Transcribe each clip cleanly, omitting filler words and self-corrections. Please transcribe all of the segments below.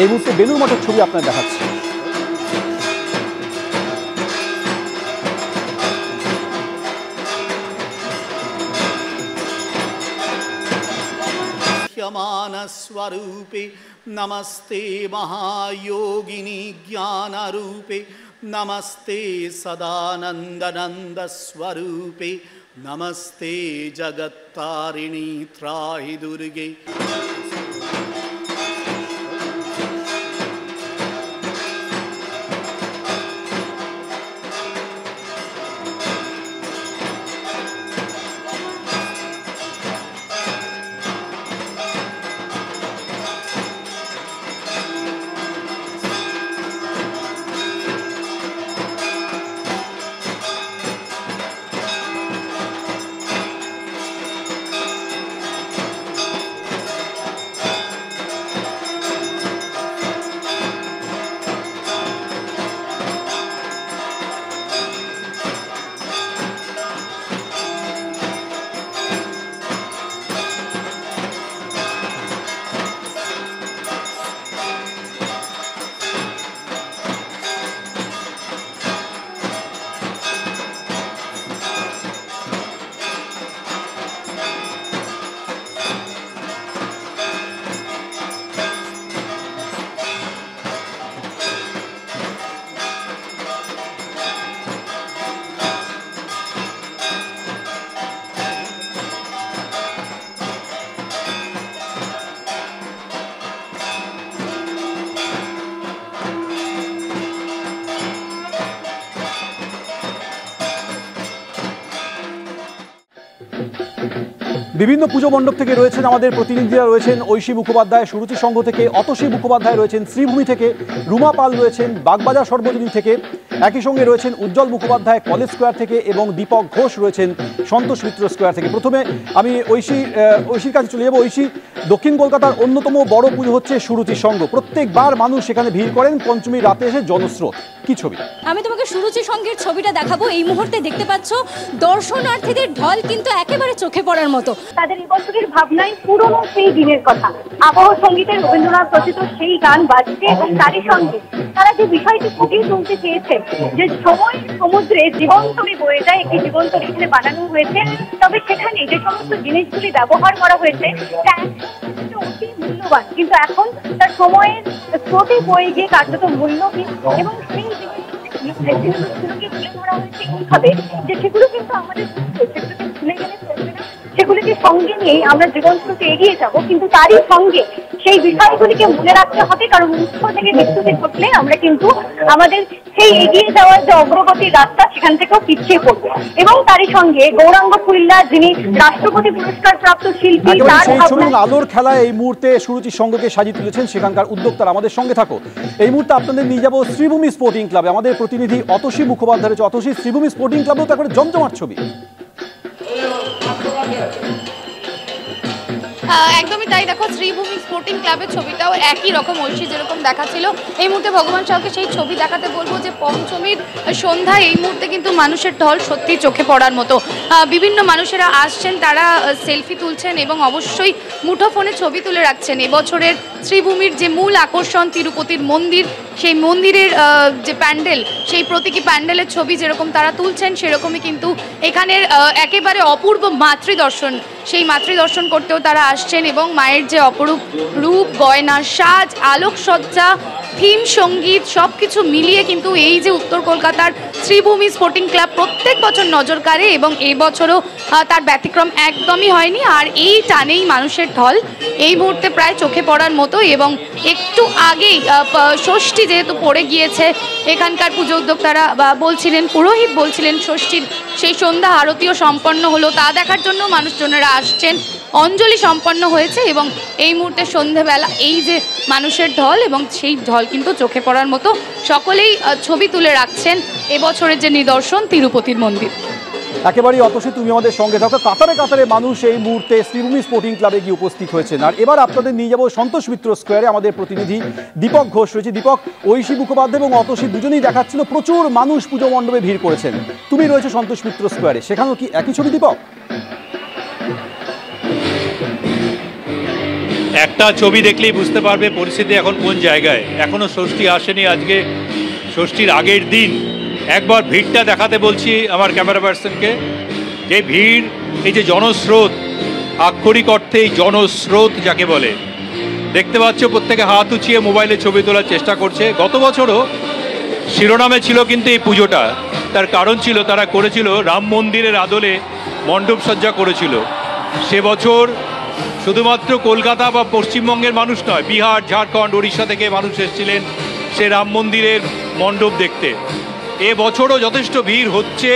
এই মুহূর্তে বেলুড় মঠের ছবি আপনার দেখাচ্ছি। स्वरूपे नमस्ते महायोगिनी ज्ञानरूपे नमस्ते सदानंदनंद स्वरूपे नमस्ते जगत्तारिणी त्राहि दुर्गे। বিভিন্ন পুজো মণ্ডপ থেকে রয়েছেন আমাদের প্রতিনিধিরা, রয়েছেন ঐশী মুখোপাধ্যায় সুরুচি সংঘ থেকে, অতসী মুখোপাধ্যায় রয়েছেন শ্রীভূমি থেকে, রুমা পাল রয়েছেন বাগবাজার সর্বজনীন থেকে, একই সঙ্গে রয়েছেন উজ্জ্বল মুখোপাধ্যায় কলেজ স্কোয়ার থেকে এবং দীপক ঘোষ রয়েছেন সন্তোষ মিত্র স্কোয়ার থেকে। প্রথমে আমি ঐশীর কাছে চলে যাবো। ঐশী, দক্ষিণ কলকাতার অন্যতম বড় পুজো হচ্ছে সুরুচি সংঘ, প্রত্যেকবার মানুষ সেখানে ভিড় করেন, পঞ্চমীর রাতে এসে জনস্রোত। কি ছবি? আমি তোমাকে সুরুচি সংঘের ছবিটা দেখাবো। এই মুহূর্তে দেখতে পাচ্ছ দর্শনার্থীদের ঢল কিন্তু একেবারে চোখে পড়ার মতো। তাদের এবছরের ভাবনায় পুরনো সেই দিনের কথা, আবহ সঙ্গীতের রবীন্দ্রনাথ রচিত সেই গান বাজছে এবং তারই সঙ্গে তারা যে বিষয়টি ফুটিয়ে তুলতে চেয়েছেন যে সময় সমুদ্রে জীবনতরী বয়ে যায়, একটি জীবনতরী এখানে বানানো হয়েছে, তবে সেখানে যে সমস্ত জিনিসগুলি ব্যবহার করা হয়েছে তা অতি মূল্যবান, কিন্তু এখন তার সময়ের স্রোতে বয়ে গিয়ে কার্যত মূল্যহীন এবং সেই জিনিসগুলোকে তুলে ধরা হয়েছে এইভাবে যে সেগুলো কিন্তু আমাদের সেগুলোকে ভুলে গেলে চলবে না, সেগুলিকে সঙ্গে নিয়ে আমরা জীবনস্রোতে এগিয়ে যাব, কিন্তু তারই সঙ্গে সেই বিষয়গুলিকে মনে রাখতে হবে, কারণ মুখ্য থেকে মৃত্যুতে ঘটলে আমরা কিন্তু আমাদের সেই এগিয়ে যাওয়ার যে অগ্রগতির রাস্তা সেখান থেকেও পিছিয়ে পড়বো। এবং তারই সঙ্গে গৌরাঙ্গ কুইল্লা, যিনি রাষ্ট্রপতি পুরস্কার প্রাপ্ত শিল্পী, আলোর খেলায় এই মুহূর্তে সুরুচি সংঘকে সাজিয়ে তুলেছেন সেখানকার উদ্যোক্তারা। আমাদের সঙ্গে থাকো। এই মুহূর্তে আপনাদের নিয়ে যাবো শ্রীভূমি স্পোর্টিং ক্লাবে। আমাদের প্রতিনিধি অতসী মুখোপাধ্যায় রয়েছে। অতসী, শ্রীভূমি স্পোর্টিং ক্লাবেও তো একবারে জমজমাট ছবি। একদমই তাই। দেখো, শ্রীভূমি স্পোর্টিং ক্লাবের ছবিটাও একই রকম, ঐশী যেরকম দেখাচ্ছিল। এই মুহূর্তে ভগবান সাউকে সেই ছবি দেখাতে বলবো যে পঞ্চমীর সন্ধ্যায় এই মুহূর্তে কিন্তু মানুষের ঢল সত্যি চোখে পড়ার মতো। বিভিন্ন মানুষেরা আসছেন, তারা সেলফি তুলছেন এবং অবশ্যই মুঠোফোনে ছবি তুলে রাখছেন। এবছরের শ্রীভূমির যে মূল আকর্ষণ তিরুপতির মন্দির, সেই মন্দিরের যে প্যান্ডেল, সেই প্রতীকী প্যান্ডেলের ছবি যেরকম তারা তুলছেন, সেরকমই কিন্তু এখানের একেবারে অপূর্ব মাতৃদর্শন, সেই মাতৃদর্শন করতেও তারা আসছেন এবং মায়ের যে অপরূপ রূপ, গয়না, সাজ, আলোকসজ্জা, থিম সঙ্গীত সব কিছু মিলিয়ে কিন্তু এই যে উত্তর কলকাতার শ্রীভূমি স্পোর্টিং ক্লাব প্রত্যেক বছর নজর কাড়ে এবং এই বছরও তার ব্যতিক্রম একদমই হয়নি। আর এই টানেই মানুষের ঢল এই মুহূর্তে প্রায় চোখে পড়ার মতো। এবং একটু আগেই ষষ্ঠী যেহেতু পড়ে গিয়েছে, এখানকার পুজো উদ্যোক্তারা বলছিলেন, পুরোহিত বলছিলেন ষষ্ঠীর সেই সন্ধ্যা আরতিও সম্পন্ন হলো, তা দেখার জন্য মানুষজনেরা আসছেন। অঞ্জলি সম্পন্ন হয়েছে এবং এই মুহূর্তে সন্ধেবেলা এই যে মানুষের ঢল এবং সেই ঢল কিন্তু চোখে পড়ার মতো। সকলেই ছবি তুলে রাখছেন এবছরের যে নিদর্শন তিরুপতির মন্দির। একেবারেই অতসী, তুমি আমাদের সঙ্গে থাকো। কাতারে কাতারে মানুষ এই মুহূর্তে শ্রীভূমি স্পোর্টিং ক্লাবে গিয়ে উপস্থিত হয়েছেন। আর এবার আপনাদের নিয়ে যাবো সন্তোষ মিত্র স্কোয়ারে। আমাদের প্রতিনিধি দীপক ঘোষ রয়েছে। দীপক, ঐশী মুখোপাধ্যায় এবং অতসী দুজনেই দেখাচ্ছিল প্রচুর মানুষ পুজো মণ্ডপে ভিড় করেছেন। তুমি রয়েছে সন্তোষ মিত্র স্কোয়ারে, সেখানেও কি একই ছবি দীপক? একটা ছবি দেখলেই বুঝতে পারবে পরিস্থিতি এখন কোন জায়গায়। এখনো ষষ্ঠী আসেনি, আজকে ষষ্ঠীর আগের দিন। একবার ভিড়টা দেখাতে বলছি আমার ক্যামেরা পার্সনকে, যে ভিড়, এই যে জনস্রোত, আক্ষরিক অর্থে এই জনস্রোত যাকে বলে, দেখতে পাচ্ছ প্রত্যেকে হাত উঁচিয়ে মোবাইলে ছবি তোলার চেষ্টা করছে। গত বছরও শিরোনামে ছিল কিন্তু এই পুজোটা, তার কারণ ছিল তারা করেছিল রাম মন্দিরের আদলে মণ্ডপ সজ্জা করেছিল। সে বছর শুধুমাত্র কলকাতা বা পশ্চিমবঙ্গের মানুষ নয়, বিহার, ঝাড়খণ্ড, উড়িষ্যা থেকে মানুষ এসেছিলেন সে রাম মন্দিরের মণ্ডপ দেখতে। এ বছরও যথেষ্ট ভিড় হচ্ছে,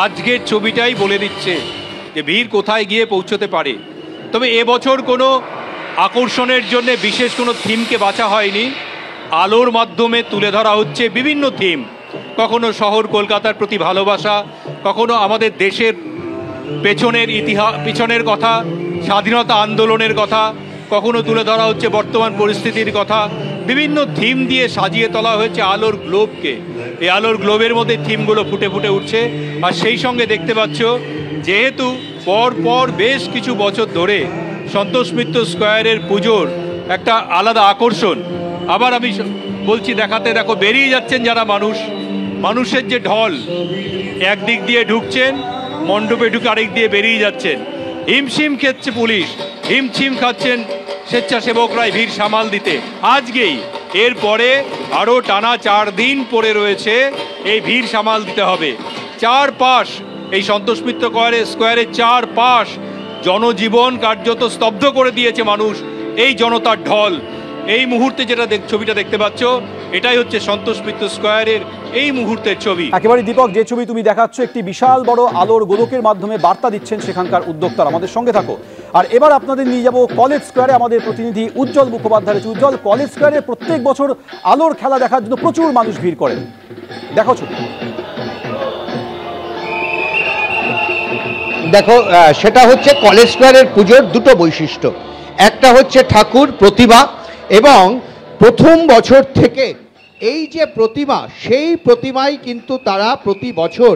আজকের ছবিটাই বলে দিচ্ছে যে ভিড় কোথায় গিয়ে পৌঁছতে পারে। তবে এবছর কোনো আকর্ষণের জন্য বিশেষ কোনো থিমকে বাছা হয়নি, আলোর মাধ্যমে তুলে ধরা হচ্ছে বিভিন্ন থিম। কখনো শহর কলকাতার প্রতি ভালোবাসা, কখনো আমাদের দেশের পিছনের কথা, স্বাধীনতা আন্দোলনের কথা, কখনো তুলে ধরা হচ্ছে বর্তমান পরিস্থিতির কথা। বিভিন্ন থিম দিয়ে সাজিয়ে তোলা হয়েছে আলোর গ্লোবকে। এই আলোর গ্লোবের মধ্যে থিমগুলো ফুটে ফুটে উঠছে। আর সেই সঙ্গে দেখতে পাচ্ছ, যেহেতু পর বেশ কিছু বছর ধরে সন্তোষ মিত্র স্কোয়ারের পুজোর একটা আলাদা আকর্ষণ, আবার আমি বলছি দেখাতে, দেখো বেরিয়ে যাচ্ছেন যারা মানুষের যে ঢল, একদিক দিয়ে ঢুকছেন মণ্ডপে, ঢুকে আরেক দিয়ে বেরিয়ে যাচ্ছেন। হিমশিম খেচ্ছে পুলিশ, হিমশিম খাচ্ছেন স্বেচ্ছাসেবকরাই ভিড় সামাল দিতে আজকেই। এরপরে আরও টানা 4 দিন পড়ে রয়েছে এই ভিড় সামাল দিতে হবে। চারপাশ এই সন্তোষ মিত্র স্কোয়ারের চারপাশ জনজীবন কার্যত স্তব্ধ করে দিয়েছে মানুষ, এই জনতার ঢল। এই মুহূর্তে যেটা ছবিটা দেখতে পাচ্ছ, এটাই হচ্ছে সন্তোষ মিত্র স্কোয়ারের এই মুহূর্তের ছবি। একেবারে দীপক, যে ছবি তুমি দেখাচ্ছ, একটি বিশাল বড় আলোর গোলকের মাধ্যমে বার্তা দিচ্ছেন সেখানকার উদ্যোক্তারা। আমাদের সঙ্গে থাকো। আর এবার আপনাদের নিয়ে যাব কলেজ স্কোয়ারে, আমাদের প্রতিনিধি উজ্জ্বল মুখোপাধ্যায়। উজ্জ্বল, কলেজ স্কোয়ারে প্রত্যেক বছর আলোর খেলা দেখার জন্য প্রচুর মানুষ ভিড় করেন, দেখো ছবি। দেখো, সেটা হচ্ছে কলেজ স্কোয়ারের পুজোর দুটো বৈশিষ্ট্য। একটা হচ্ছে ঠাকুর প্রতিমা, এবং প্রথম বছর থেকে এই যে প্রতিমা, সেই প্রতিমাই কিন্তু তারা প্রতি বছর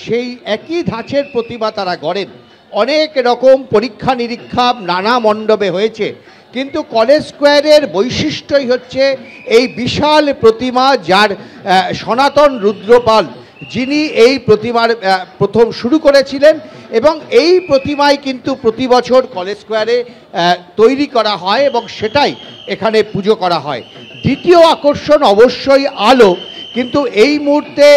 সেই একই ধাঁচের প্রতিমা তারা গড়েন। অনেক রকম পরীক্ষা নিরীক্ষা নানা মণ্ডপে হয়েছে, কিন্তু কলেজ স্কোয়ারের বৈশিষ্ট্যই হচ্ছে এই বিশাল প্রতিমা, যার সনাতন রুদ্রপাল যিনি এই প্রতিমার প্রথম শুরু করেছিলেন, এবং এই প্রতিমাই কিন্তু প্রতি বছর কলেজ স্কোয়ারে তৈরি করা হয় এবং সেটাই এখানে পুজো করা হয়। দ্বিতীয় আকর্ষণ অবশ্যই আলো, কিন্তু এই মুহূর্তে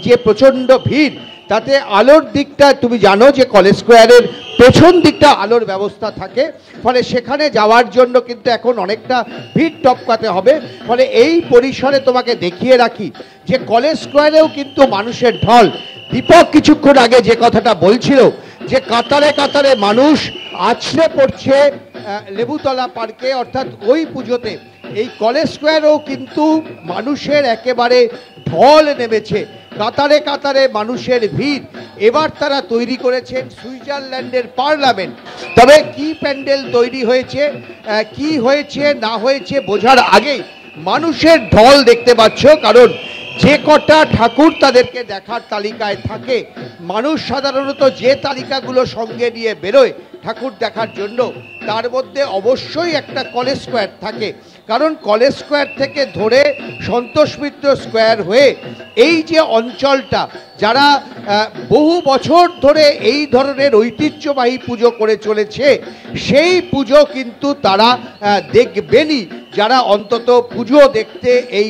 যে প্রচণ্ড ভিড়, তাতে আলোর দিকটা তুমি জানো যে কলেজ স্কোয়ারের পেছন দিকটা আলোর ব্যবস্থা থাকে, ফলে সেখানে যাওয়ার জন্য কিন্তু এখন অনেকটা ভিড় টপকাতে হবে। ফলে এই পরিসরে তোমাকে দেখিয়ে রাখি যে কলেজ স্কোয়ারেও কিন্তু মানুষের ঢল। দীপক কিছুক্ষণ আগে যে কথাটা বলছিল যে কাতারে কাতারে মানুষ আছড়ে পড়ছে লেবুতলা পার্কে, অর্থাৎ ওই পুজোতে, এই কলেজ স্কোয়ারেও কিন্তু মানুষের একেবারে ঢল নেমেছে, কাতারে কাতারে মানুষের ভিড়। এবার তারা তৈরি করেছেন সুইজারল্যান্ডের পার্লামেন্ট। তবে কি প্যান্ডেল তৈরি হয়েছে, কি হয়েছে না হয়েছে বোঝার আগেই মানুষের ঢল দেখতে পাচ্ছ, কারণ যে কটা ঠাকুর তাদেরকে দেখার তালিকায় থাকে, মানুষ সাধারণত যে তালিকাগুলো সঙ্গে নিয়ে বেরোয় ঠাকুর দেখার জন্য, তার মধ্যে অবশ্যই একটা কলেজ স্কোয়ার থাকে। কারণ কলেজ স্কোয়ার থেকে ধরে সন্তোষ মিত্র স্কোয়ার হয়ে এই যে অঞ্চলটা, যারা বহু বছর ধরে এই ধরনের ঐতিহ্যবাহী পুজো করে চলেছে, সেই পুজো কিন্তু তারা দেখবেনই, যারা অন্তত পুজো দেখতে এই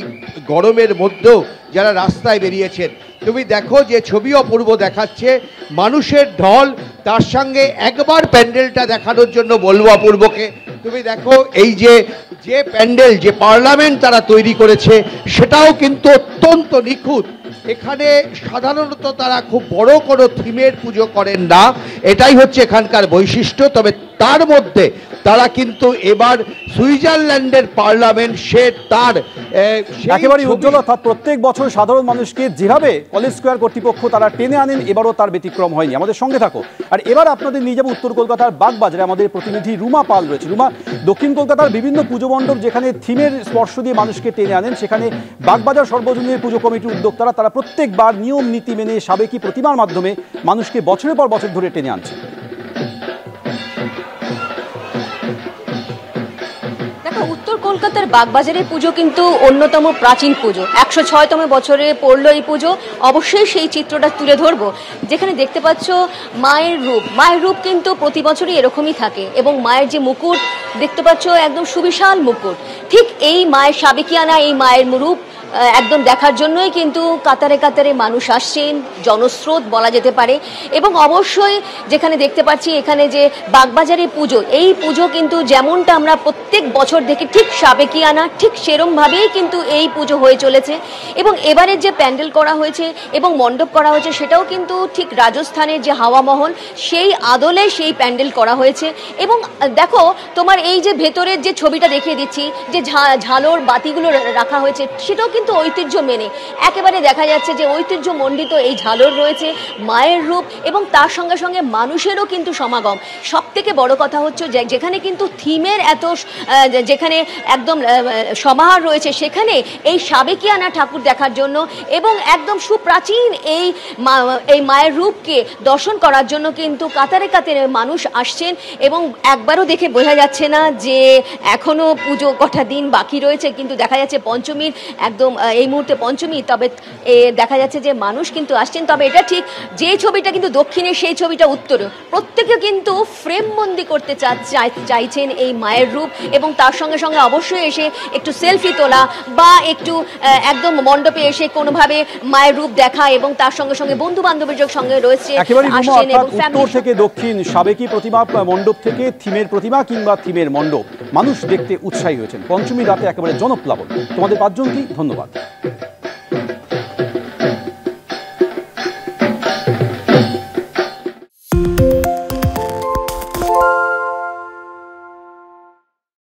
গরমের মধ্যেও যারা রাস্তায় বেরিয়েছেন। তুমি দেখো যে ছবি অপূর্ব দেখাচ্ছে, মানুষের ঢল, তার সঙ্গে একবার প্যান্ডেলটা দেখানোর জন্য বলবো অপূর্বকে। তুমি দেখো এই যে প্যান্ডেল, যে পার্লামেন্ট তারা তৈরি করেছে, সেটাও কিন্তু অত্যন্ত নিখুঁত। এখানে সাধারণত তারা খুব বড় কোনো থিমের পুজো করেন না, এটাই হচ্ছে এখানকার বৈশিষ্ট্য। তবে তার মধ্যে তারা কিন্তু এবার সুইজারল্যান্ডের পার্লামেন্ট, সে তার একেবারে উজ্জ্বল, অর্থাৎ প্রত্যেক বছর সাধারণ মানুষকে যেভাবে কলেজ স্কোয়ার কর্তৃপক্ষ তারা টেনে আনেন, এবারও তার ব্যতিক্রম হয়নি। আমাদের সঙ্গে থাকো। আর এবার আপনাদের নিয়ে যাবো উত্তর কলকাতার বাগবাজারে, আমাদের প্রতিনিধি রুমা পাল রয়েছে। রুমা, দক্ষিণ কলকাতার বিভিন্ন পুজো মণ্ডপ যেখানে থিমের স্পর্শ দিয়ে মানুষকে টেনে আনেন, সেখানে বাগবাজার সর্বজনীন পুজো কমিটির উদ্যোক্তারা তারা প্রত্যেকবার নিয়ম নীতি মেনে সাবেকি প্রতিমার মাধ্যমে মানুষকে বছরের পর বছর ধরে টেনে আনছে। কলকাতার বাগবাজারের পুজো কিন্তু অন্যতম প্রাচীন পুজো, 106তম বছরে পড়লো এই পুজো। অবশ্যই সেই চিত্রটা তুলে ধরবো, যেখানে দেখতে পাচ্ছ মায়ের রূপ কিন্তু প্রতি বছরই এরকমই থাকে, এবং মায়ের যে মুকুট দেখতে পাচ্ছ একদম সুবিশাল মুকুট। ঠিক এই মায়ের সাবেকিয়ানা, এই মায়ের রূপ একদম দেখার জন্যই কিন্তু কাতারে কাতারে মানুষ আসছেন, জনস্রোত বলা যেতে পারে। এবং অবশ্যই যেখানে দেখতে পাচ্ছি এখানে যে বাগবাজারের পুজো, এই পুজো কিন্তু যেমনটা আমরা প্রত্যেক বছর দেখি ঠিক সাবেকিয়ানা, ঠিক সেরমভাবেই কিন্তু এই পুজো হয়ে চলেছে। এবং এবারের যে প্যান্ডেল করা হয়েছে এবং মণ্ডপ করা হয়েছে সেটাও কিন্তু ঠিক রাজস্থানের যে হাওয়া মহল সেই আদলে সেই প্যান্ডেল করা হয়েছে। এবং দেখো তোমার এই যে ভেতরের যে ছবিটা দেখিয়ে দিচ্ছি, যে ঝালর বাতিগুলো রাখা হয়েছে, সেটাও কিন্তু ঐতিহ্য মেনে একেবারে দেখা যাচ্ছে যে ঐতিহ্য মণ্ডিত এই ঝালর রয়েছে, মায়ের রূপ, এবং তার সঙ্গে সঙ্গে মানুষেরও কিন্তু সমাগম। সব থেকে বড় কথা হচ্ছে যেখানে কিন্তু থিমের যেখানে একদম সমাহার রয়েছে, সেখানে এই সাবেকিয়ানা ঠাকুর দেখার জন্য এবং একদম সুপ্রাচীন এই মায়ের রূপকে দর্শন করার জন্য কিন্তু কাতারে কাতারে মানুষ আসছেন। এবং একবারও দেখে বোঝা যাচ্ছে না যে এখনো পুজো কটা দিন বাকি রয়েছে, কিন্তু দেখা যাচ্ছে পঞ্চমীর একদম এই মুহূর্তে পঞ্চমী, তবে দেখা যাচ্ছে যে মানুষ কিন্তু আসছেন। তবে এটা ঠিক, যে ছবিটা কিন্তু দক্ষিণে সেই ছবিটা উত্তরে, প্রত্যেকে কিন্তু ফ্রেম বন্দি করতে চাইছেন এই মায়ের রূপ, এবং তার সঙ্গে সঙ্গে অবশ্যই এসে একটু সেলফি তোলা বা একটু একদম মণ্ডপে এসে কোনোভাবে মায়ের রূপ দেখা, এবং তার সঙ্গে সঙ্গে বন্ধু বান্ধবের সঙ্গে রয়েছে আসছেন। এবং উত্তর থেকে দক্ষিণ, সাবেকি প্রতিমা মণ্ডপ থেকে থিমের প্রতিমা কিংবা থিমের মণ্ডপ, মানুষ দেখতে উৎসাহী হয়েছেন। পঞ্চমী রাতে একেবারে জনপ্লাবন। তোমাদের পাঁচজনকেই ধন্যবাদ।